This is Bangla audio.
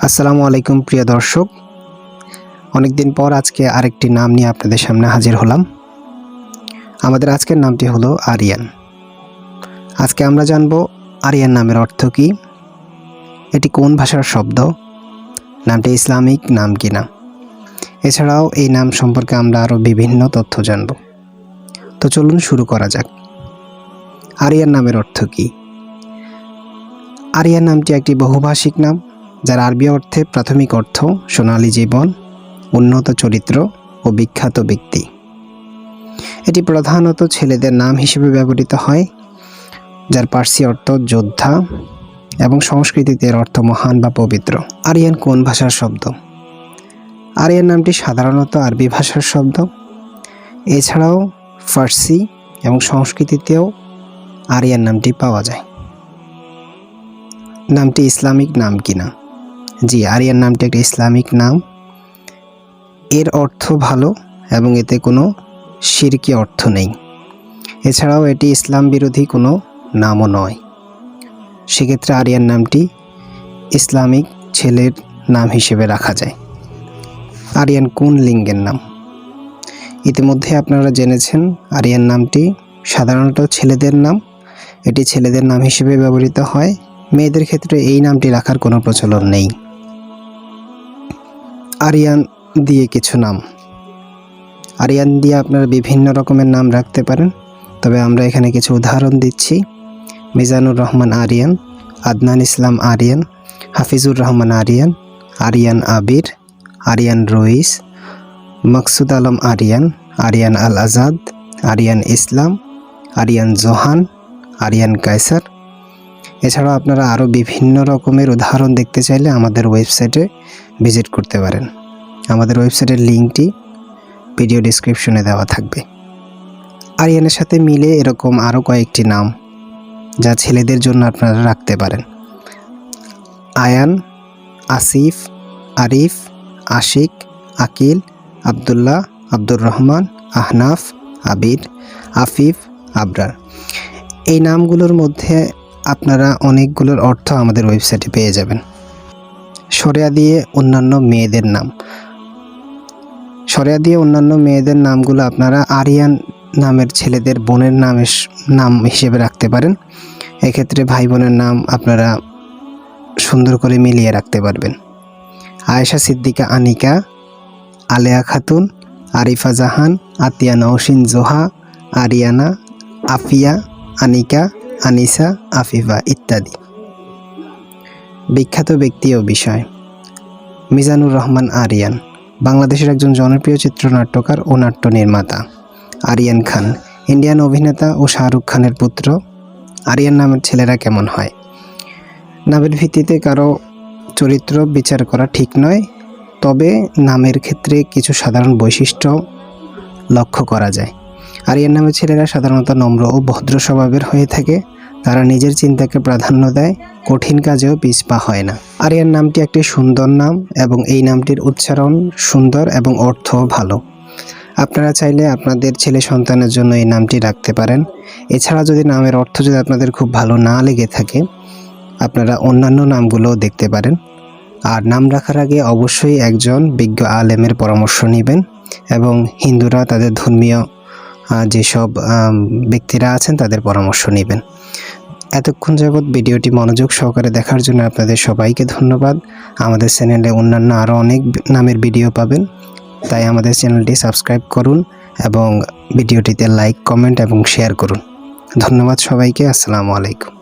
আসসালামু আলাইকুম প্রিয় দর্শক, অনেকদিন পর আজকে আরেকটি নাম নিয়ে আপনাদের সামনে হাজির হলাম। আমাদের আজকের নামটি হলো আরিয়ান। আজকে আমরা জানব আরিয়ান নামের অর্থ কী, এটি কোন ভাষার শব্দ, নামটি ইসলামিক নাম কিনা। এছাড়াও এই নাম সম্পর্কে আমরা আরও বিভিন্ন তথ্য জানব। তো চলুন শুরু করা যাক। আরিয়ান নামের অর্থ কী? আরিয়ান নামটি একটি বহুভাষিক নাম, যার আরবি অর্থে প্রাথমিক অর্থ সোনালী জীবন, উন্নত চরিত্র ও বিখ্যাত ব্যক্তি। এটি প্রধানত ছেলেদের নাম হিসেবে ব্যবহৃত হয়, যার পার্সি অর্থ যোদ্ধা এবং সংস্কৃতিতে এর অর্থ মহান বা পবিত্র। আরিয়ান কোন ভাষার শব্দ? আরিয়ান নামটি সাধারণত আরবি ভাষার শব্দ। এছাড়াও ফার্সি এবং সংস্কৃতিতেও আরিয়ান নামটি পাওয়া যায়। নামটি ইসলামিক নাম কিনা? জি, আরিয়ান নামটি একটি ইসলামিক নাম। এর অর্থ ভালো এবং এতে কোনো শিরকি অর্থ নেই। এছাড়াও এটি ইসলাম বিরোধী কোনো নামও নয়। সেক্ষেত্রে আরিয়ান নামটি ইসলামিক ছেলের নাম হিসেবে রাখা যায়। আরিয়ান কোন লিঙ্গের নাম? ইতিমধ্যে আপনারা জেনেছেন আরিয়ান নামটি সাধারণত ছেলেদের নাম। এটি ছেলেদের নাম হিসেবে ব্যবহৃত হয়। মেয়েদের ক্ষেত্রে এই নামটি রাখার কোনো প্রচলন নেই। আরিয়ান দিয়ে কিছু নাম। আরিয়ান দিয়ে আপনারা বিভিন্ন রকমের নাম রাখতে পারেন, তবে আমরা এখানে কিছু উদাহরণ দিচ্ছি। মিজানুর রহমান আরিয়ান, আদনান ইসলাম আরিয়ান, হাফিজুর রহমান আরিয়ান, আরিয়ান আবির, আরিয়ান রইস, মকসুদ আলম আরিয়ান, আরিয়ান আল আজাদ, আরিয়ান ইসলাম, আরিয়ান জোহান, আরিয়ান কায়সার। এছাড়াও আপনারা আরও বিভিন্ন রকমের উদাহরণ দেখতে চাইলে আমাদের ওয়েবসাইটে ভিজিট করতে পারেন। আমাদের ওয়েবসাইটের লিঙ্কটি ভিডিও ডেসক্রিপশনে দেওয়া থাকবে। আরিয়ানের সাথে মিলে এরকম আরও কয়েকটি নাম যা ছেলেদের জন্য আপনারা রাখতে পারেন। আয়ান, আসিফ, আরিফ, আশিক, আকিল, আবদুল্লাহ, আব্দুর রহমান, আহনাফ, আবির, আফিফ, আবরার। এই নামগুলোর মধ্যে আপনারা অনেকগুলোর অর্থ আমাদের ওয়েবসাইটে পেয়ে যাবেন। শরিয়া দিয়ে অন্যান্য মেয়েদের নাম। শরিয়া দিয়ে অন্যান্য মেয়েদের নামগুলো আপনারা আরিয়ান নামের ছেলেদের বোনের নাম হিসেবে রাখতে পারেন। এক্ষেত্রে ভাই বোনের নাম আপনারা সুন্দর করে মিলিয়ে রাখতে পারবেন। আয়েশা সিদ্দিকা আনিকা, আলেয়া খাতুন, আরিফা জাহান, আতিয়া নওশিন জোহা, আরিয়ানা, আফিয়া, আনিকা, আনিসা, আফিফা ইত্যাদি। বিখ্যাত ব্যক্তি ও বিষয়। মিজানুর রহমান আরিয়ান বাংলাদেশের একজন জনপ্রিয় চিত্রনাট্যকার ও নাট্য নির্মাতা। আরিয়ান খান ইন্ডিয়ান অভিনেতা ও শাহরুখ খানের পুত্র। আরিয়ান নামের ছেলেরা কেমন হয়? নামের ভিত্তিতে কারো চরিত্র বিচার করা ঠিক নয়, তবে নামের ক্ষেত্রে কিছু সাধারণ বৈশিষ্ট্য লক্ষ্য করা যায়। আরিয়ান নামের ছেলেরা সাধারণত নম্র ও ভদ্র স্বভাবের হয়ে থাকে। তারা নিজের চিন্তাকে প্রাধান্য দেয়, কঠিন কাজেও পিছপা হয় না। আরিয়ান নামটি একটি সুন্দর নাম এবং এই নামটির উচ্চারণ সুন্দর এবং অর্থও ভালো। আপনারা চাইলে আপনাদের ছেলে সন্তানের জন্য এই নামটি রাখতে পারেন। এছাড়া যদি নামের অর্থ যদি আপনাদের খুব ভালো না লেগে থাকে, আপনারা অন্যান্য নামগুলোও দেখতে পারেন। আর নাম রাখার আগে অবশ্যই একজন বিজ্ঞ আলেমের পরামর্শ নেবেন এবং হিন্দুরা তাদের ধর্মীয় যেসব ব্যক্তিরা আছেন তাদের পরামর্শ নেবেন। এতক্ষণ যাবৎ ভিডিওটি মনোযোগ সহকারে দেখার জন্য আপনাদের সবাইকে ধন্যবাদ। আমাদের চ্যানেলে অন্যান্য আরও অনেক নামের ভিডিও পাবেন, তাই আমাদের চ্যানেলটি সাবস্ক্রাইব করুন এবং ভিডিওটিতে লাইক, কমেন্ট এবং শেয়ার করুন। ধন্যবাদ সবাইকে। আসসালামু আলাইকুম।